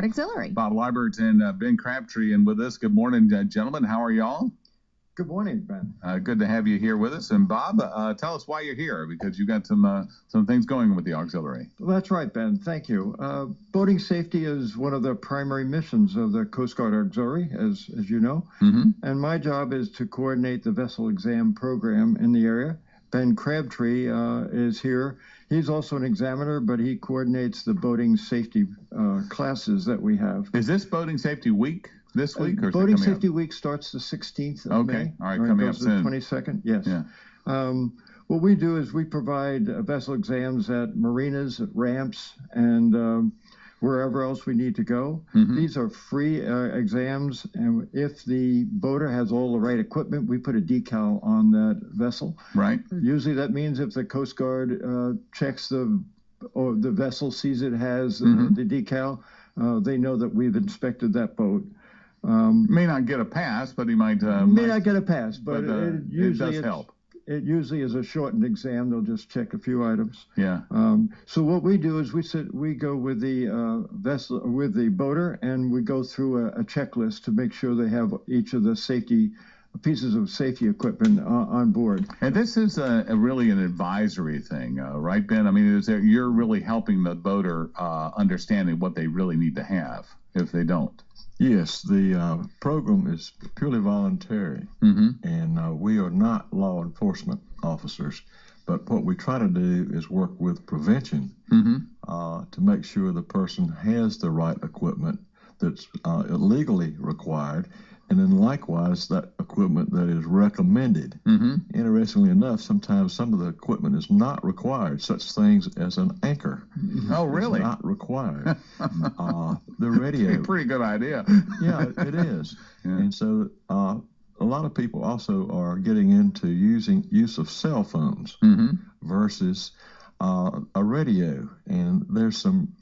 Auxiliary. Bob Liebert and Ben Crabtree and with us. Good morning, gentlemen. How are y'all? Good morning, Ben. Good to have you here with us. And Bob, tell us why you're here, because you got some things going with the auxiliary. Well, that's right, Ben. Thank you. Boating safety is one of the primary missions of the Coast Guard Auxiliary, as you know. And my job is to coordinate the vessel exam program in the area. Ben Crabtree is here. He's also an examiner, but he coordinates the boating safety classes that we have. Is this Boating Safety Week this week? Or Boating Safety Week starts the 16th of May. All right, coming up soon. The 22nd, yes. Yeah. What we do is we provide vessel exams at marinas, at ramps, and wherever else we need to go. These are free exams, and if the boater has all the right equipment, we put a decal on that vessel. Right. Usually that means if the Coast Guard checks or the vessel sees it has the decal, they know that we've inspected that boat. May not get a pass, but he might not get a pass, but it does help. It usually is a shortened exam. They'll just check a few items. Yeah. So what we do is we go with the vessel, with the boater, and we go through a checklist to make sure they have each of the safety pieces of safety equipment on board. And this is really an advisory thing, right, Ben? I mean, you're really helping the boater understanding what they really need to have if they don't. Yes, the program is purely voluntary, and we are not law enforcement officers, but what we try to do is work with prevention to make sure the person has the right equipment that's legally required, and then likewise that equipment that is recommended. Interestingly enough, sometimes some of the equipment is not required, such things as an anchor. Oh, really? It's not required. The radio. Pretty good idea. Yeah, it is. Yeah. And so a lot of people also are getting into use of cell phones versus a radio. And there's some,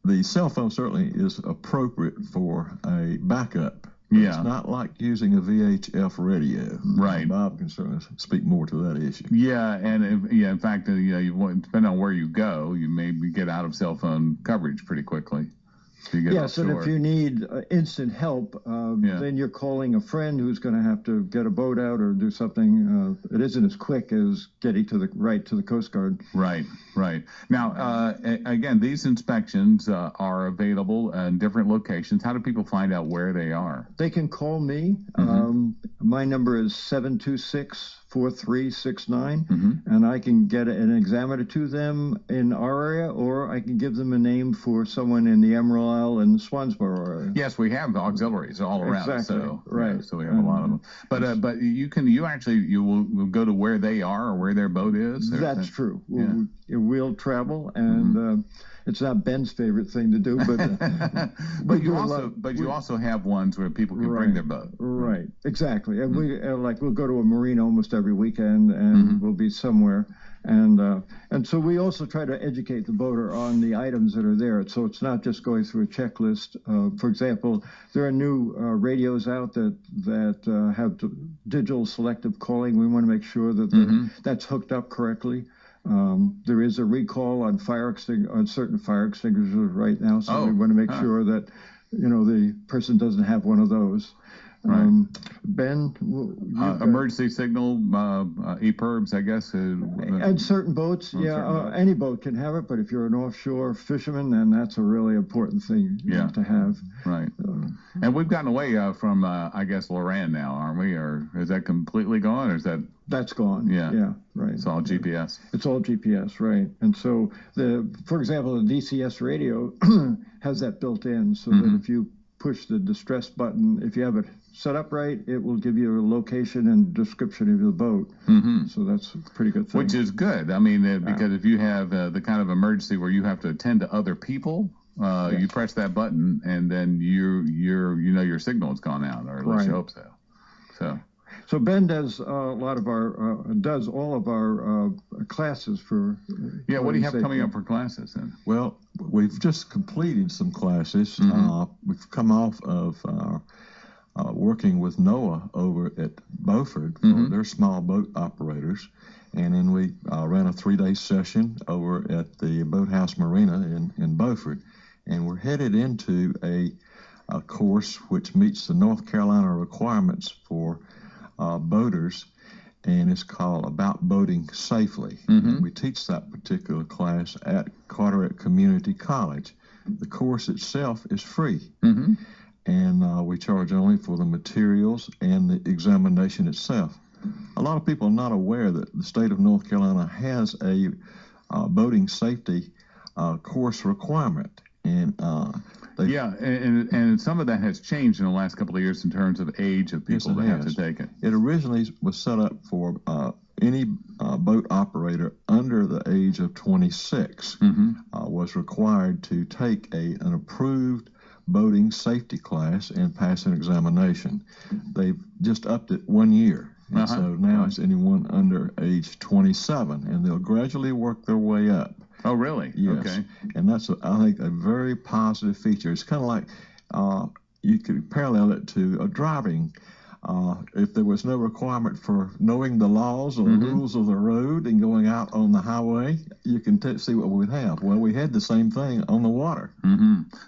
the cell phone certainly is appropriate for a backup. Yeah. It's not like using a VHF radio. Right. Bob can certainly speak more to that issue. Yeah, and in fact, depending on where you go, you may get out of cell phone coverage pretty quickly. Yes, and if you need instant help, then you're calling a friend who's going to have to get a boat out or do something. It isn't as quick as getting to the Coast Guard. Right. Now, again, these inspections are available in different locations. How do people find out where they are? They can call me. My number is 726-4369, and I can get an examiner to them in our area, or I can give them a name for someone in the Emerald Isle and Swansboro area. Yes, we have auxiliaries all around. Exactly. So, right. So we have a lot of them. But you will go to where they are or where their boat is. That's true. We'll travel, and it's not Ben's favorite thing to do, but you also have ones where people can bring their boat. Right. Exactly. And we'll go to a marina almost every weekend, and we'll be somewhere. And so we also try to educate the boater on the items that are there. So it's not just going through a checklist. For example, there are new radios out that have digital selective calling. We want to make sure that that's hooked up correctly. There is a recall on certain fire extinguishers right now, so we want to make sure that the person doesn't have one of those. Right. Ben, emergency signal, EPIRBs, I guess. And certain boats, any boat can have it, but if you're an offshore fisherman, then that's a really important thing to have. Right. And we've gotten away from, I guess, Loran now, aren't we? Or is that completely gone, or is that? That's gone. Yeah, right. It's all GPS. It's all GPS, right. And so, for example, the DCS radio has that built in, so that if you push the distress button, if you have it set up right, it will give you a location and description of the boat. So that's a pretty good thing. Which is good. I mean, because if you have the kind of emergency where you have to attend to other people, you press that button, and then your signal's gone out, or at least you hope so. So Ben does all of our classes for. What do you have coming up for classes then? Well, we've just completed some classes. We've come off of working with NOAA over at Beaufort for their small boat operators, and then we ran a 3-day session over at the Boathouse Marina in Beaufort. and we're headed into a course which meets the North Carolina requirements for boaters, and it's called About Boating Safely. And we teach that particular class at Carteret Community College. The course itself is free, and we charge only for the materials and the examination itself. A lot of people are not aware that the state of North Carolina has a boating safety course requirement, and and some of that has changed in the last couple of years in terms of age of people that have to take it. It originally was set up for any boat operator under the age of 26 was required to take an approved boating safety class and pass an examination. They've just upped it 1 year. And so now it's anyone under age 27, and they'll gradually work their way up. Oh, really? Yes. Okay. And that's, I think, a very positive feature. It's kind of like you could parallel it to a driving. If there was no requirement for knowing the laws or the rules of the road and going out on the highway, you can see what we'd have. Well, we had the same thing on the water.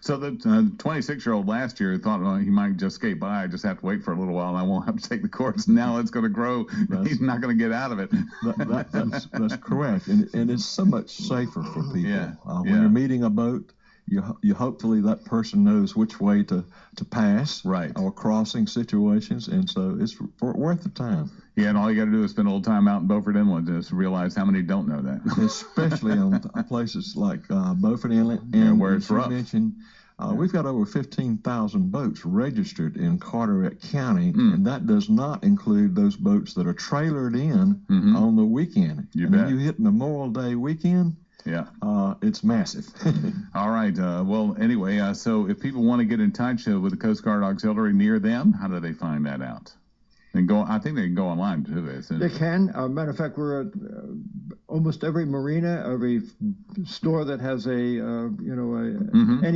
So the 26-year-old last year thought, well, he might just skate by. I just have to wait for a little while, and I won't have to take the course. Now it's going to grow. He's not going to get out of it. That's correct. And it's so much safer for people. When you're meeting a boat, you hopefully that person knows which way to pass, or crossing situations, and so it's worth the time. Yeah, and all you got to do is spend a little time out in Beaufort Inlet and just realize how many don't know that. Especially on places like Beaufort Inlet, and where it's rough. Mentioned, we've got over 15,000 boats registered in Carteret County, and that does not include those boats that are trailered in on the weekend. Bet. You hit Memorial Day weekend. It's massive. All right. Well, anyway, so if people want to get in touch with the Coast Guard Auxiliary near them, how do they find that out? I think they can go online to this. They can. Matter of fact, we're at almost every marina, every store that has any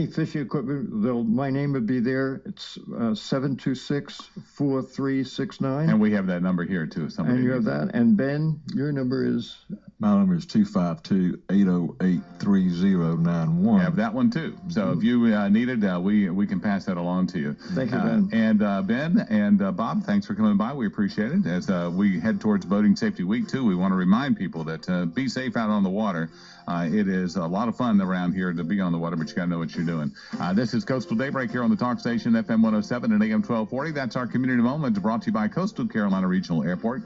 fishing equipment. My name would be there. It's 726-4369. And we have that number here too. And you have that. And Ben, your number is? My number is 252-808-3091. We have that one too. So if you need it, we can pass that along to you. Thank you, Ben. And Ben and Bob, thanks for coming by. We appreciate it. As we head towards Boating Safety Week too, we want to remind people that be safe out on the water. It is a lot of fun around here to be on the water, but you got to know what you're doing. This is Coastal Daybreak here on the talk station FM 107 and AM 1240. That's our community moment, brought to you by Coastal Carolina Regional Airport.